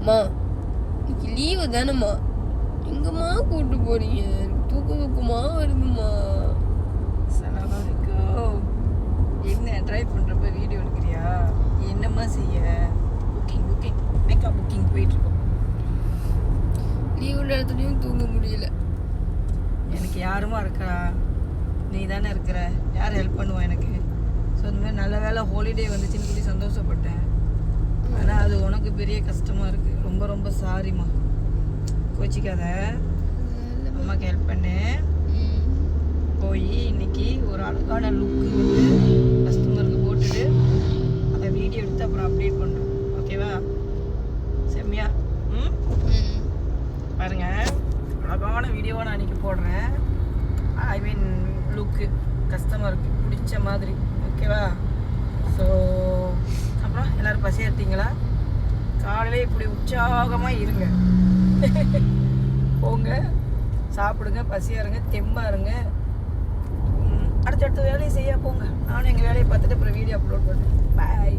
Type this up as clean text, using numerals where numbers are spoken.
மா இன்னைக்கு லீவு தானேம்மா, எங்கம்மா கூப்பிட்டு போறீங்க? தூக்கமா வருதுமா. என்ன ட்ரை பண்ணுறப்ப வீடியோ எடுக்கிறியா? என்னம்மா செய்ய? புக்கிங் மேக்கப் புக்கிங் போயிட்டுருக்கோம். லீவு நேரத்துலையும் தூங்க முடியல. எனக்கு யாருமா இருக்கா? நீ தானே இருக்கிற. யார் ஹெல்ப் பண்ணுவா எனக்கு? ஸோ இந்த மாதிரி நல்ல வேலை ஹாலிடே வந்துச்சுன்னு சொல்லி சந்தோஷப்பட்டேன். ஆனால் அது உனக்கு பெரிய கஷ்டமாக இருக்குது. ரொம்ப ரொம்ப சாரிம்மா, கோச்சிக்காத. அம்மாவுக்கு ஹெல்ப் பண்ணு. போய் இன்னைக்கு ஒரு அழகான லுக்கு வந்து கஸ்டமருக்கு போட்டுட்டு அதை வீடியோ எடுத்து அப்புறம் அப்டேட் பண்ணுறோம். ஓகேவா? செம்மியா? பாருங்க, அழகான வீடியோவை நான் அன்றைக்கி போடுறேன். ஐ மீன் லுக்கு கஸ்டமருக்கு பிடிச்ச மாதிரி. ஓகேவா? ஸோ அப்புறம் எல்லோரும் பசி எடுத்தீங்களா? காலையிலே இப்படி உற்சாகமாக இருங்க. போங்க, சாப்பிடுங்க, பசியாக இருங்க, தெம்பாக இருங்க. அடுத்தடுத்த வேலையை செய்ய போங்க. நானும் எங்கள் வேலையை பார்த்துட்டு அப்புறம் வீடியோ அப்லோட் பண்ணுறேன். பாய்.